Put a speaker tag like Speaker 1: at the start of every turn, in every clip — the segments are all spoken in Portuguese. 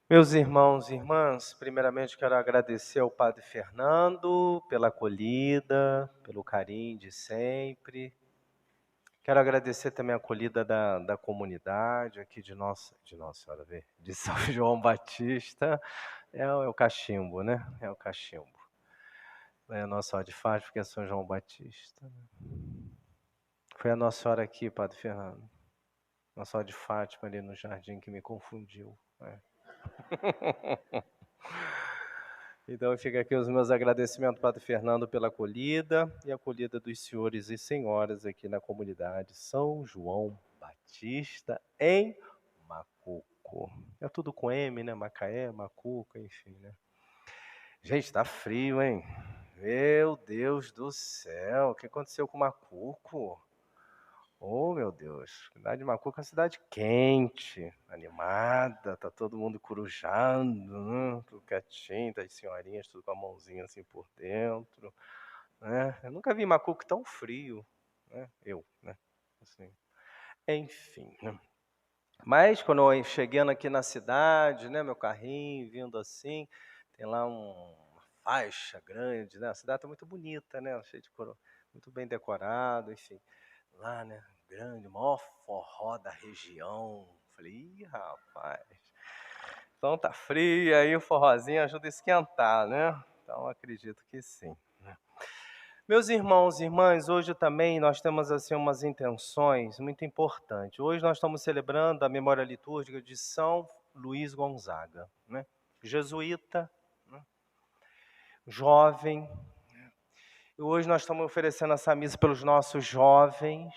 Speaker 1: Meus irmãos e irmãs, primeiramente quero agradecer ao Padre Fernando pela acolhida, pelo carinho de sempre. Quero agradecer também a acolhida da comunidade aqui de Nossa Senhora, de São João Batista. É o cachimbo, né? É o cachimbo. Não é a Nossa Senhora de Fátima, porque é São João Batista. Foi a Nossa Senhora aqui, Padre Fernando. Nossa Senhora de Fátima ali no jardim que me confundiu. Então fica aqui os meus agradecimentos, Padre Fernando, pela acolhida e a acolhida dos senhores e senhoras aqui na comunidade São João Batista, em Macuco. É tudo com M, né? Macaé, Macuco, enfim, né? Gente, tá frio, hein? Meu Deus do céu, o que aconteceu com Macuco? Oh, meu Deus, a cidade de Macuco é uma cidade quente, animada, tá todo mundo corujando, tudo quietinho, tá as senhorinhas tudo com a mãozinha assim por dentro, né? Eu nunca vi Macuco tão frio, né? Né? Assim, enfim, né? Mas quando eu chegando aqui na cidade, né, meu carrinho vindo assim, tem lá uma faixa grande, né? A cidade tá muito bonita, né? Cheia de coro, muito bem decorado, enfim. Lá, né? Grande, maior forró da região. Falei, ih, rapaz. Então tá frio, aí o forrozinho ajuda a esquentar, né? Então acredito que sim. Meus irmãos e irmãs, hoje também nós temos assim umas intenções muito importantes. Hoje nós estamos celebrando a memória litúrgica de São Luís Gonzaga, né? Jesuíta, né? Jovem. E hoje nós estamos oferecendo essa missa pelos nossos jovens,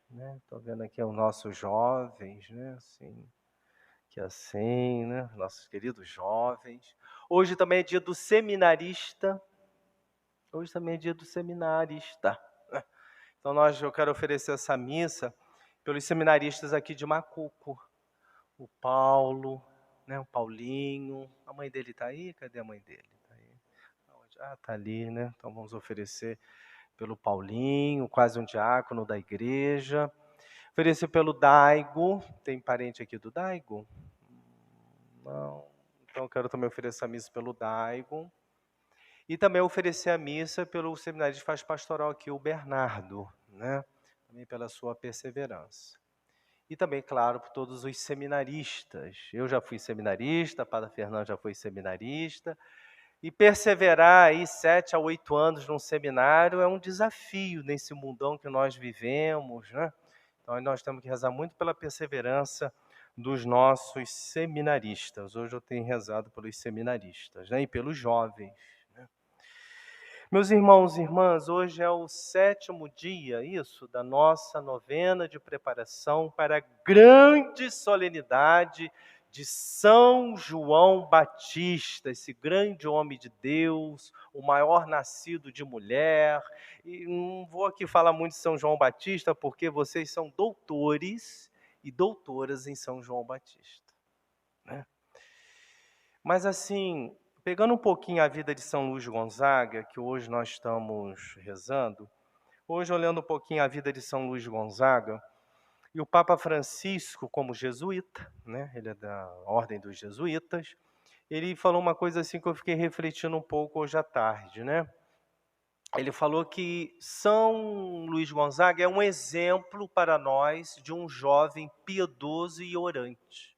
Speaker 1: né? Estou vendo aqui os nossos jovens, né? Assim, que assim, né? Nossos queridos jovens. Hoje também é dia do seminarista. Hoje também é dia do seminarista. Então eu quero oferecer essa missa pelos seminaristas aqui de Macuco. O Paulo, né? O Paulinho. A mãe dele está aí? Cadê a mãe dele? Tá aí. Ah, está ali, né? Então vamos oferecer pelo Paulinho, quase um diácono da igreja. Oferecer pelo Daigo. Tem parente aqui do Daigo? Não. Então eu quero também oferecer a missa pelo Daigo. E também oferecer a missa pelo seminarista que faz pastoral aqui, o Bernardo, né? Também pela sua perseverança. E também, claro, por todos os seminaristas. Eu já fui seminarista, a Padre Fernando já foi seminarista. E perseverar aí 7 a 8 anos num seminário é um desafio nesse mundão que nós vivemos, né? Então nós temos que rezar muito pela perseverança dos nossos seminaristas. Hoje eu tenho rezado pelos seminaristas, né? E pelos jovens. Meus irmãos e irmãs, hoje é o 7º dia, da nossa novena de preparação para a grande solenidade de São João Batista, esse grande homem de Deus, o maior nascido de mulher. E não vou aqui falar muito de São João Batista, porque vocês são doutores e doutoras em São João Batista, né? Mas assim, pegando um pouquinho a vida de São Luís Gonzaga, que hoje nós estamos rezando, hoje olhando um pouquinho a vida de São Luís Gonzaga, e o Papa Francisco, como jesuíta, né, ele é da Ordem dos Jesuítas, ele falou uma coisa assim que eu fiquei refletindo um pouco hoje à tarde, né? Ele falou que São Luís Gonzaga é um exemplo para nós de um jovem piedoso e orante,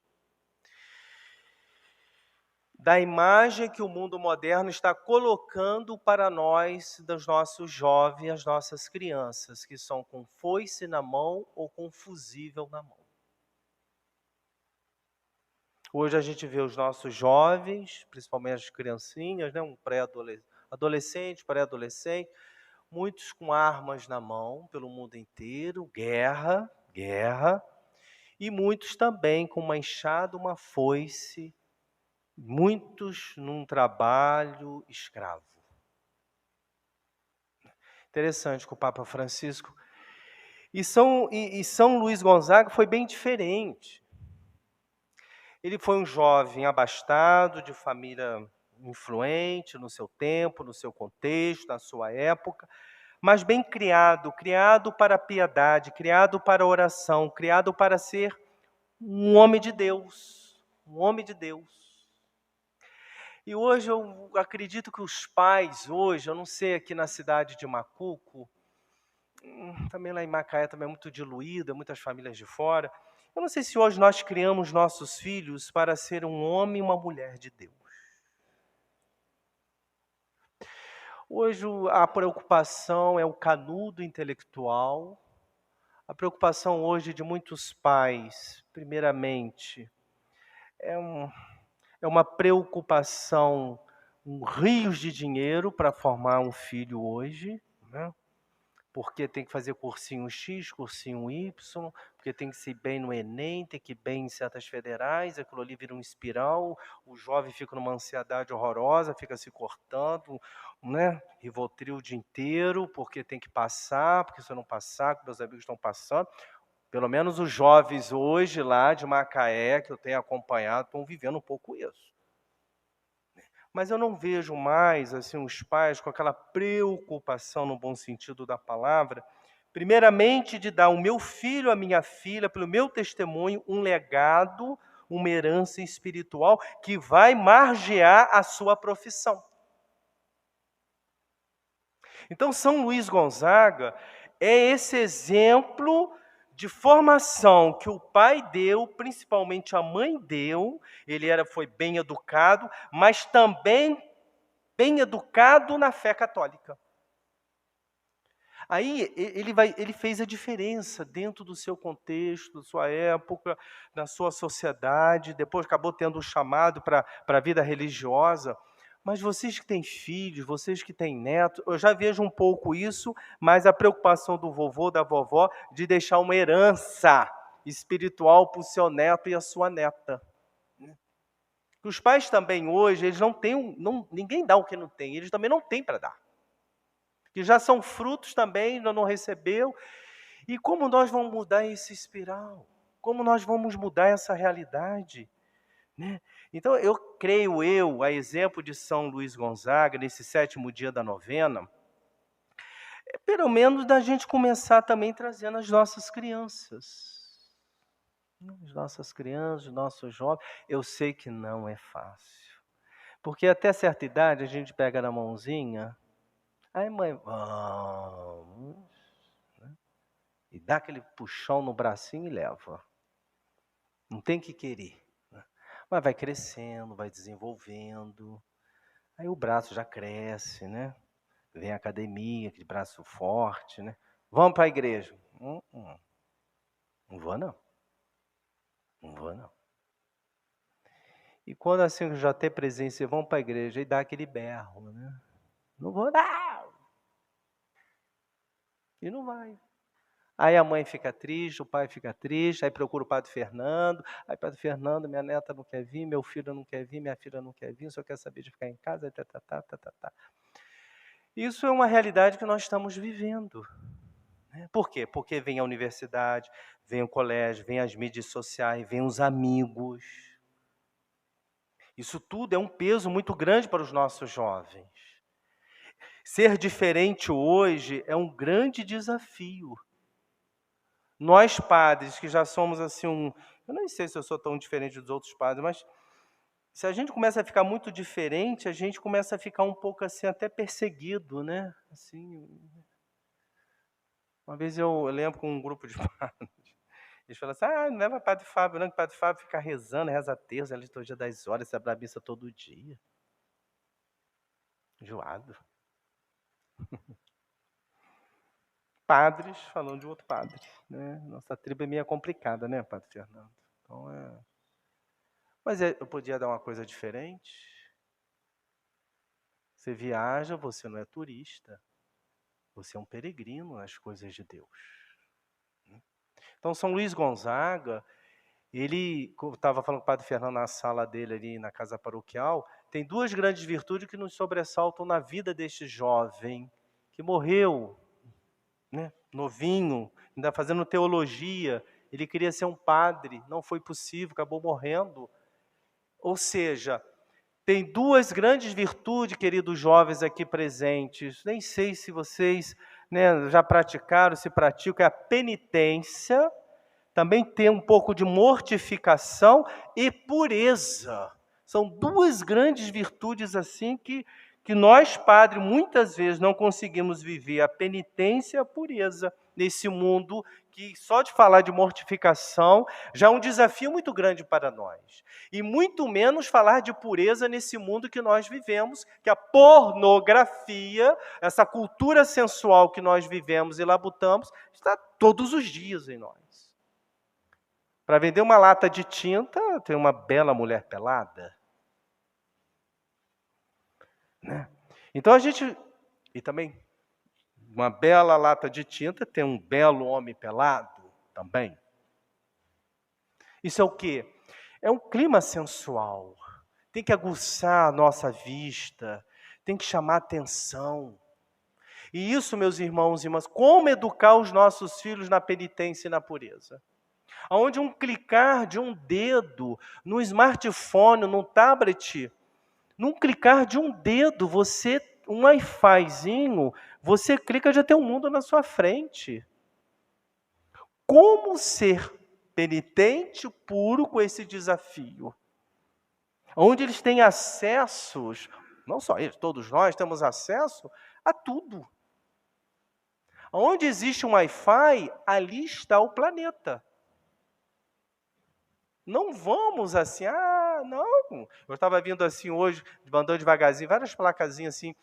Speaker 1: da imagem que o mundo moderno está colocando para nós, dos nossos jovens, as nossas crianças, que são com foice na mão ou com fusível na mão. Hoje a gente vê os nossos jovens, principalmente as criancinhas, né, um pré-adolescente, pré-adolescente, muitos com armas na mão pelo mundo inteiro, guerra, e muitos também com uma enxada, uma foice, muitos num trabalho escravo. Interessante que o Papa Francisco... E São Luís Gonzaga foi bem diferente. Ele foi um jovem abastado, de família influente no seu tempo, no seu contexto, na sua época, mas bem criado, criado para a piedade, criado para a oração, criado para ser um homem de Deus, um homem de Deus. E hoje eu acredito que os pais, hoje, eu não sei aqui na cidade de Macuco, também lá em Macaé também é muito diluída, muitas famílias de fora. Eu não sei se hoje nós criamos nossos filhos para ser um homem e uma mulher de Deus. Hoje a preocupação é o canudo intelectual. A preocupação hoje de muitos pais, primeiramente, é uma preocupação, rios de dinheiro para formar um filho hoje, né? Porque tem que fazer cursinho X, cursinho Y, porque tem que ser bem no Enem, tem que ir bem em certas federais, aquilo ali vira um espiral, o jovem fica numa ansiedade horrorosa, fica se cortando, né? Rivotril o dia inteiro, porque tem que passar, porque se eu não passar, que meus amigos estão passando. Pelo menos os jovens hoje lá de Macaé, que eu tenho acompanhado, estão vivendo um pouco isso. Mas eu não vejo mais assim os pais com aquela preocupação, no bom sentido da palavra, primeiramente de dar ao meu filho, à minha filha, pelo meu testemunho, um legado, uma herança espiritual que vai margear a sua profissão. Então, São Luís Gonzaga é esse exemplo de formação que o pai deu, principalmente a mãe deu. Ele foi bem educado, mas também bem educado na fé católica. Aí ele fez a diferença dentro do seu contexto, da sua época, na sua sociedade, depois acabou tendo um chamado para a vida religiosa. Mas vocês que têm filhos, vocês que têm netos, eu já vejo um pouco isso, mas a preocupação do vovô, da vovó, de deixar uma herança espiritual para o seu neto e a sua neta. Os pais também hoje, eles não têm, ninguém dá o que não tem, eles também não têm para dar. Que já são frutos também, não recebeu. E como nós vamos mudar esse espiral? Como nós vamos mudar essa realidade? Né? Então, a exemplo de São Luís Gonzaga, nesse 7º dia da novena, pelo menos da gente começar também trazendo as nossas crianças. As nossas crianças, os nossos jovens. Eu sei que não é fácil. Porque até certa idade a gente pega na mãozinha, aí mãe, vamos, né? E dá aquele puxão no bracinho e leva. Não tem que querer. Mas vai crescendo, vai desenvolvendo. Aí o braço já cresce, né? Vem a academia, aquele braço forte, né? Vamos para a igreja. Não vou não. Não vou não. E quando assim já tem presença, vamos para a igreja e dá aquele berro, né? Não vou não. E não vai. Aí a mãe fica triste, o pai fica triste, aí procura o Padre Fernando. Aí Padre Fernando, minha neta não quer vir, meu filho não quer vir, minha filha não quer vir, só quer saber de ficar em casa, tá. Isso é uma realidade que nós estamos vivendo. Por quê? Porque vem a universidade, vem o colégio, vem as mídias sociais, vem os amigos. Isso tudo é um peso muito grande para os nossos jovens. Ser diferente hoje é um grande desafio. Nós padres, que já somos assim eu não sei se eu sou tão diferente dos outros padres, mas se a gente começa a ficar muito diferente, a gente começa a ficar um pouco assim até perseguido, né? Assim, uma vez eu lembro com um grupo de padres, eles falaram assim, não leva Padre Fábio não, que Padre Fábio fica rezando, reza a terça, a liturgia das horas, celebra a missa todo dia. Enjoado. Padres falando de outro padre, né? Nossa tribo é meio complicada, né, Padre Fernando? Então Mas eu podia dar uma coisa diferente. Você viaja, você não é turista. Você é um peregrino nas coisas de Deus. Então, São Luís Gonzaga, ele, estava falando com o Padre Fernando na sala dele ali na casa paroquial, tem duas grandes virtudes que nos sobressaltam na vida deste jovem, que morreu, né, novinho, ainda fazendo teologia. Ele queria ser um padre, não foi possível, acabou morrendo. Ou seja, tem duas grandes virtudes, queridos jovens aqui presentes. Nem sei se vocês, né, já praticaram, se praticam, é a penitência, também tem um pouco de mortificação e pureza. São duas grandes virtudes assim que nós, padre, muitas vezes não conseguimos viver: a penitência e a pureza nesse mundo que só de falar de mortificação já é um desafio muito grande para nós. E muito menos falar de pureza nesse mundo que nós vivemos, que a pornografia, essa cultura sensual que nós vivemos e labutamos, está todos os dias em nós. Para vender uma lata de tinta, tem uma bela mulher pelada. Né? Então a gente... E também, uma bela lata de tinta tem um belo homem pelado também. Isso é o quê? É um clima sensual. Tem que aguçar a nossa vista, tem que chamar atenção. E isso, meus irmãos e irmãs, como educar os nossos filhos na penitência e na pureza? Onde um clicar de um dedo no smartphone, no tablet, num clicar de um dedo, um Wi-Fizinho, você clica e já tem um mundo na sua frente. Como ser penitente puro com esse desafio? Onde eles têm acessos, não só eles, todos nós temos acesso a tudo. Onde existe um Wi-Fi, ali está o planeta. Não vamos assim, não. Eu estava vindo assim hoje, andando devagarzinho, várias placazinhas assim,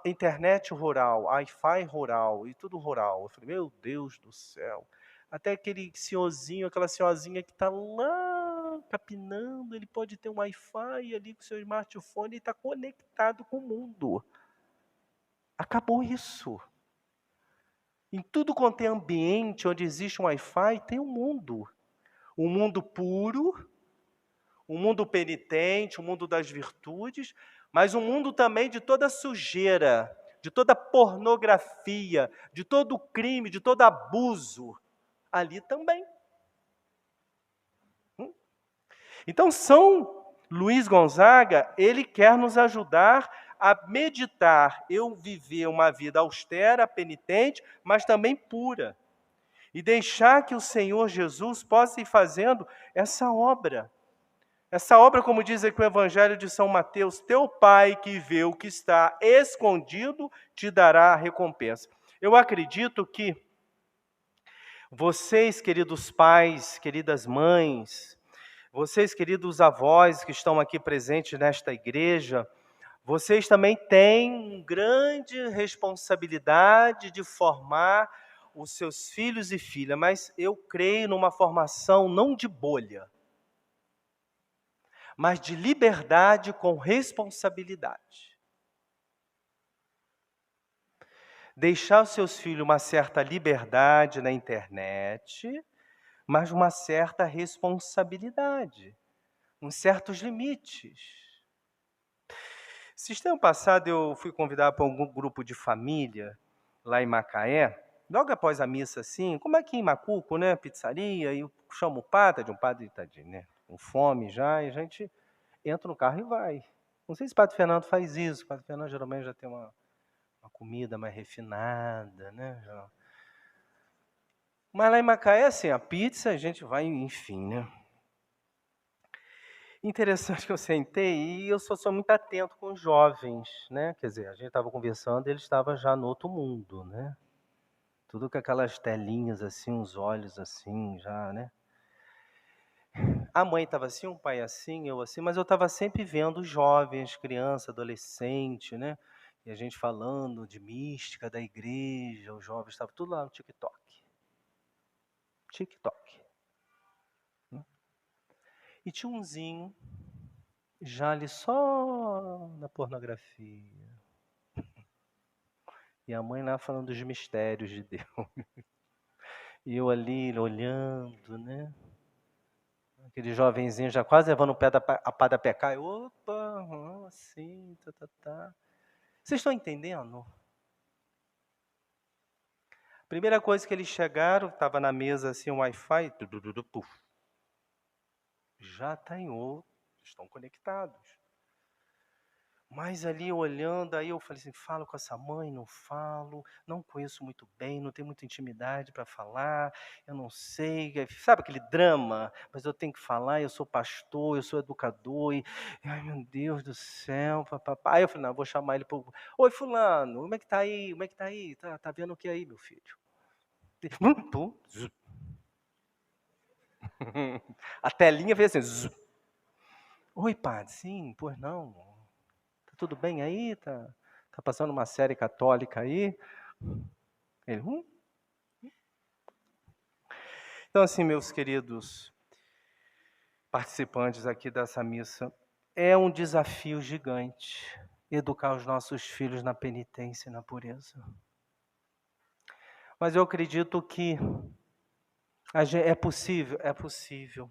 Speaker 1: internet rural, Wi-Fi rural e tudo rural. Eu falei, meu Deus do céu. Até aquele senhorzinho, aquela senhorzinha que está lá capinando, ele pode ter um Wi-Fi ali com o seu smartphone e está conectado com o mundo. Acabou isso. Em tudo quanto é ambiente onde existe um Wi-Fi, tem um mundo. Um mundo puro, um mundo penitente, um mundo das virtudes, mas um mundo também de toda sujeira, de toda pornografia, de todo crime, de todo abuso. Ali também. Então, São Luís Gonzaga, ele quer nos ajudar a meditar, eu viver uma vida austera, penitente, mas também pura. E deixar que o Senhor Jesus possa ir fazendo essa obra. Essa obra, como diz aqui o Evangelho de São Mateus, teu Pai que vê o que está escondido, te dará a recompensa. Eu acredito que vocês, queridos pais, queridas mães, vocês, queridos avós que estão aqui presentes nesta igreja, vocês também têm grande responsabilidade de formar os seus filhos e filhas, mas eu creio numa formação não de bolha, mas de liberdade com responsabilidade. Deixar os seus filhos uma certa liberdade na internet, mas uma certa responsabilidade, uns certos limites. Sistema passado eu fui convidado para um grupo de família lá em Macaé, logo após a missa assim, como aqui em Macuco, né, pizzaria, e eu chamo o padre, de um padre tadinho, né, com fome já, e a gente entra no carro e vai. Não sei se o padre Fernando faz isso, o padre Fernando geralmente já tem uma comida mais refinada, né, já. Mas lá em Macaé, assim, a pizza a gente vai, enfim, né. Interessante que eu sentei e eu sou muito atento com os jovens, né, quer dizer, a gente estava conversando e ele estava já no outro mundo, né. Tudo com aquelas telinhas assim, uns olhos assim já, né. A mãe estava assim, o pai assim, eu assim, mas eu estava sempre vendo os jovens, criança, adolescente, né, e a gente falando de mística da igreja, os jovens estavam tudo lá no TikTok. TikTok. E tinha umzinho já ali só na pornografia. E a mãe lá falando dos mistérios de Deus. E eu ali olhando, né? Aquele jovenzinho já quase levando o pé a pá da pecai. Opa, assim, tá. Vocês estão entendendo? Primeira coisa que eles chegaram, estava na mesa assim, um Wi-Fi, já está em outro, estão conectados. Mas ali olhando, aí eu falei assim, falo com essa mãe, não falo, não conheço muito bem, não tenho muita intimidade para falar, eu não sei, sabe aquele drama? Mas eu tenho que falar, eu sou pastor, eu sou educador, e ai meu Deus do céu, papapá. Aí eu falei, não, eu vou chamar ele para oi fulano, como é que tá aí? Como é que tá aí? Tá vendo o que aí, meu filho? Pum, zup. A telinha fez assim, zup. Oi padre, sim, pois não, tá tudo bem aí? Tá passando uma série católica aí? Ele, Então, assim, meus queridos participantes aqui dessa missa, é um desafio gigante educar os nossos filhos na penitência e na pureza. Mas eu acredito que é possível, é possível.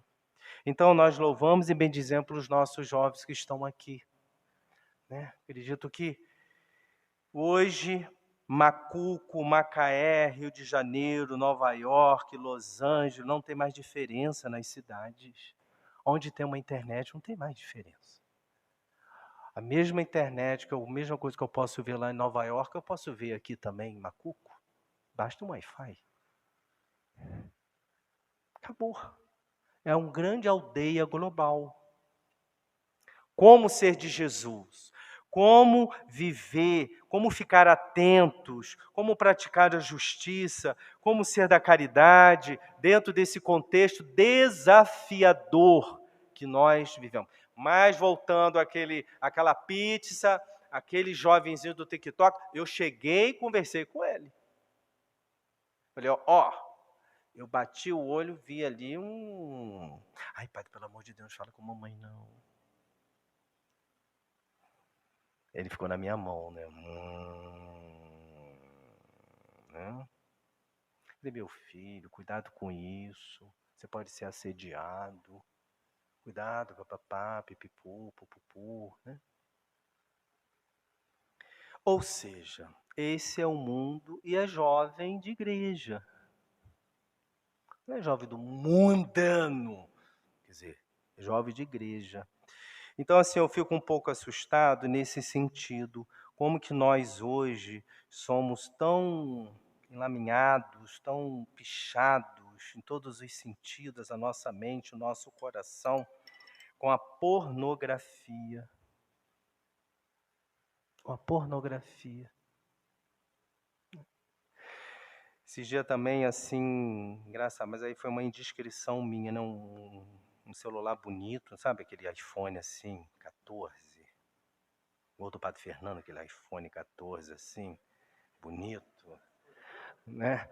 Speaker 1: Então, nós louvamos e bendizemos pelos nossos jovens que estão aqui. Né? Acredito que hoje, Macuco, Macaé, Rio de Janeiro, Nova York, Los Angeles, não tem mais diferença nas cidades. Onde tem uma internet, não tem mais diferença. A mesma internet, que é a mesma coisa que eu posso ver lá em Nova York, eu posso ver aqui também em Macuco. Basta um Wi-Fi. Acabou. É uma grande aldeia global. Como ser de Jesus? Como viver? Como ficar atentos? Como praticar a justiça? Como ser da caridade dentro desse contexto desafiador que nós vivemos? Mas voltando àquela pizza, aquele jovenzinho do TikTok, eu cheguei e conversei com ele. Falei, ó, eu bati o olho, vi ali um... Ai, padre, pelo amor de Deus, fala com a mamãe, não. Ele ficou na minha mão, né? Né? Falei, meu filho, cuidado com isso. Você pode ser assediado. Cuidado, papapá, pipipu, pupupu, né? Ou seja, esse é o mundo e é jovem de igreja. Não é jovem do mundano. Quer dizer, é jovem de igreja. Então, assim, eu fico um pouco assustado nesse sentido. Como que nós hoje somos tão enlaminhados, tão pichados em todos os sentidos, a nossa mente, o nosso coração, com a pornografia. Com a pornografia. Esse dia também, assim, engraçado, mas aí foi uma indiscrição minha, né? Um celular bonito, sabe aquele iPhone assim, 14? Ou do Padre Fernando, aquele iPhone 14 assim, bonito, né?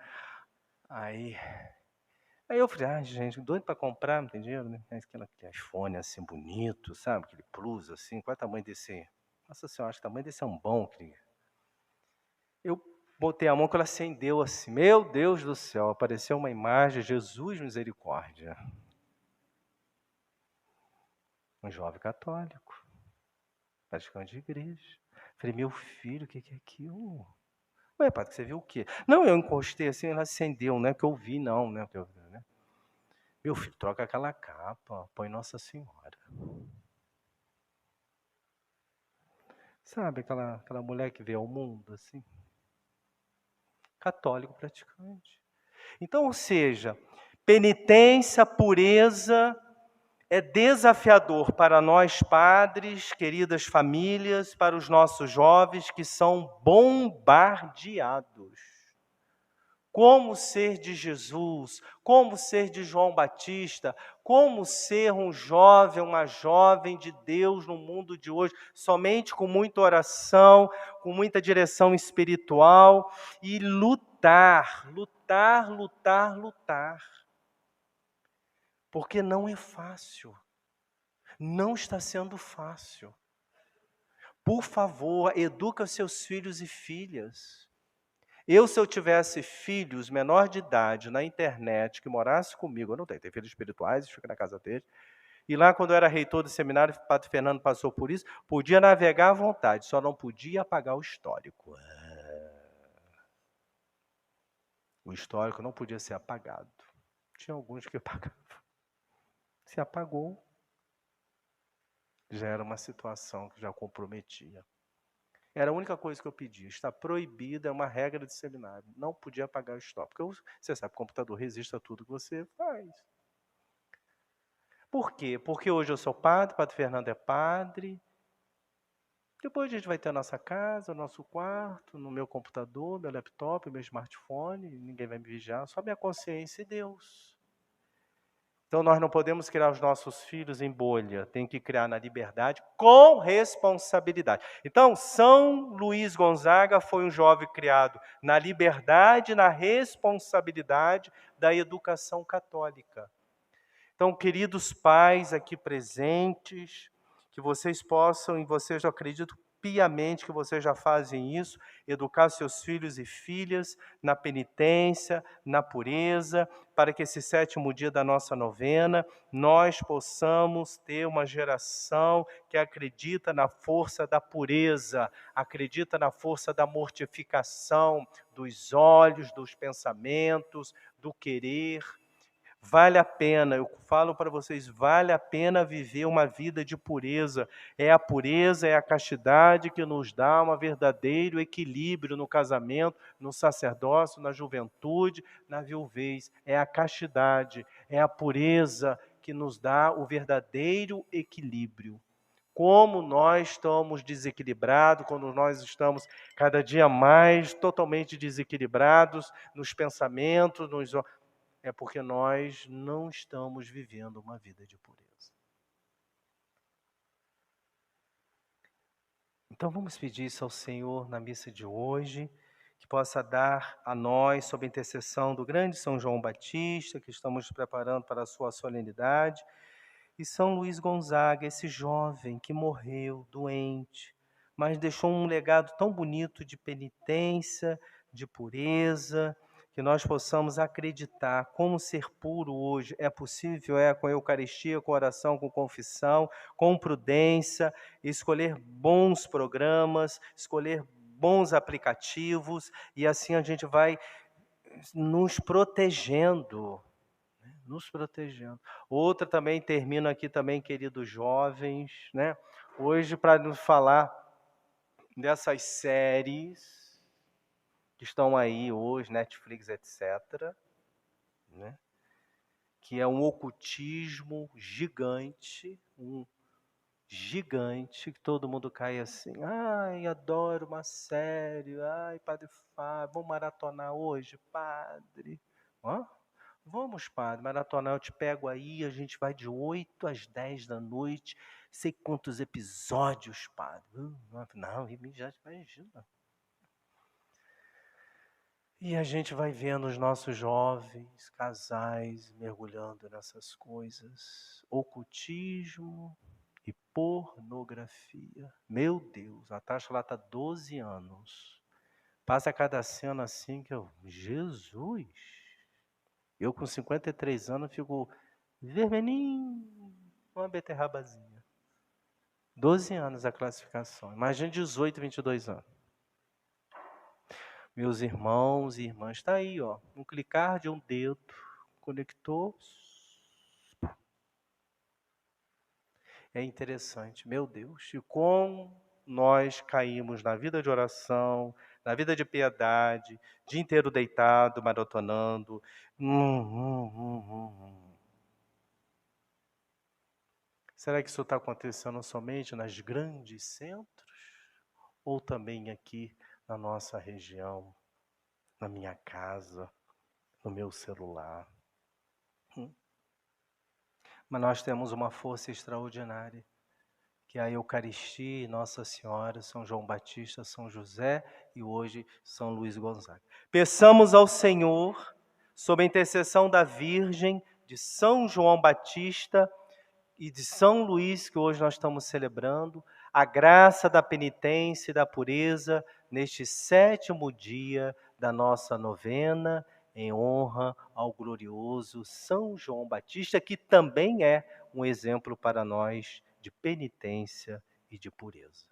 Speaker 1: Aí, aí eu falei, gente, doido para comprar, não tem dinheiro, né? Aquele iPhone assim, bonito, sabe? Aquele Plus assim, qual é o tamanho desse? Nossa Senhora, acho que o tamanho desse é um bom. Eu botei a mão que ela acendeu assim, meu Deus do céu, apareceu uma imagem, Jesus misericórdia. Um jovem católico, praticante de igreja. Falei, meu filho, o que é aquilo? Ué, padre, você viu o quê? Não, eu encostei assim, ela acendeu, não é que eu vi, não, né? Meu filho, troca aquela capa, põe Nossa Senhora. Sabe aquela mulher que veio ao mundo, assim? Católico praticante. Então, ou seja, penitência, pureza, é desafiador para nós padres, queridas famílias, para os nossos jovens que são bombardeados. Como ser de Jesus, como ser de João Batista, como ser um jovem, uma jovem de Deus no mundo de hoje, somente com muita oração, com muita direção espiritual e lutar, lutar, lutar, lutar. Porque não é fácil, não está sendo fácil. Por favor, educa seus filhos e filhas. Se eu tivesse filhos menor de idade na internet, que morasse comigo, eu não tenho filhos espirituais, fico na casa deles, e lá quando eu era reitor do seminário, o Padre Fernando passou por isso, podia navegar à vontade, só não podia apagar o histórico. O histórico não podia ser apagado. Tinha alguns que apagavam. Se apagou. já era uma situação que já comprometia. Era a única coisa que eu pedia. Está proibida, é uma regra de seminário. Não podia apagar o stop. Porque você sabe, o computador resiste a tudo que você faz. Por quê? Porque hoje eu sou padre, Padre Fernando é padre. Depois a gente vai ter a nossa casa, o nosso quarto, no meu computador, meu laptop, meu smartphone. Ninguém vai me vigiar, só minha consciência e Deus. Então nós não podemos criar os nossos filhos em bolha, tem que criar na liberdade com responsabilidade. Então, São Luís Gonzaga foi um jovem criado na liberdade e na responsabilidade da educação católica. Então, queridos pais aqui presentes, que vocês possam, e vocês eu acredito piamente que vocês já fazem isso, educar seus filhos e filhas na penitência, na pureza, para que esse 7º dia da nossa novena, nós possamos ter uma geração que acredita na força da pureza, acredita na força da mortificação dos olhos, dos pensamentos, do querer. Vale a pena, eu falo para vocês, vale a pena viver uma vida de pureza. É a pureza, é a castidade que nos dá um verdadeiro equilíbrio no casamento, no sacerdócio, na juventude, na viuvez. É a castidade, é a pureza que nos dá o verdadeiro equilíbrio. Como nós estamos desequilibrados, quando nós estamos cada dia mais totalmente desequilibrados nos pensamentos, é porque nós não estamos vivendo uma vida de pureza. Então vamos pedir isso ao Senhor na missa de hoje, que possa dar a nós, sob a intercessão do grande São João Batista, que estamos preparando para a sua solenidade, e São Luís Gonzaga, esse jovem que morreu doente, mas deixou um legado tão bonito de penitência, de pureza, que nós possamos acreditar como ser puro hoje é possível, com a Eucaristia, com oração, com confissão, com prudência, escolher bons programas, escolher bons aplicativos, e assim a gente vai nos protegendo. Nos protegendo. Outra também, termino aqui também, queridos jovens, né? Hoje, para nos falar dessas séries que estão aí hoje, Netflix, etc., né? Que é um ocultismo gigante, que todo mundo cai assim, ai, adoro uma série, ai, Padre Fábio, vamos maratonar hoje, padre? Hã? Vamos, padre, maratonar, eu te pego aí, a gente vai de 8 às 10 da noite, sei quantos episódios, padre. Não, já imagina. E a gente vai vendo os nossos jovens, casais, mergulhando nessas coisas. Ocultismo e pornografia. Meu Deus, a Tasha lá está 12 anos. Passa cada cena assim que eu... Jesus! Eu com 53 anos fico vermelhinho, uma beterrabazinha. 12 anos a classificação. Imagina 18, 22 anos. Meus irmãos e irmãs, está aí, ó. Um clicar de um dedo, conectou. É interessante, meu Deus. E como nós caímos na vida de oração, na vida de piedade, dia inteiro deitado, maratonando. Será que isso está acontecendo somente nas grandes centros? Ou também aqui na nossa região, na minha casa, no meu celular? Mas nós temos uma força extraordinária, que é a Eucaristia, Nossa Senhora, São João Batista, São José e hoje São Luís Gonzaga. Peçamos ao Senhor, sob a intercessão da Virgem, de São João Batista e de São Luís, que hoje nós estamos celebrando, a graça da penitência e da pureza neste 7º dia da nossa novena, em honra ao glorioso São João Batista, que também é um exemplo para nós de penitência e de pureza.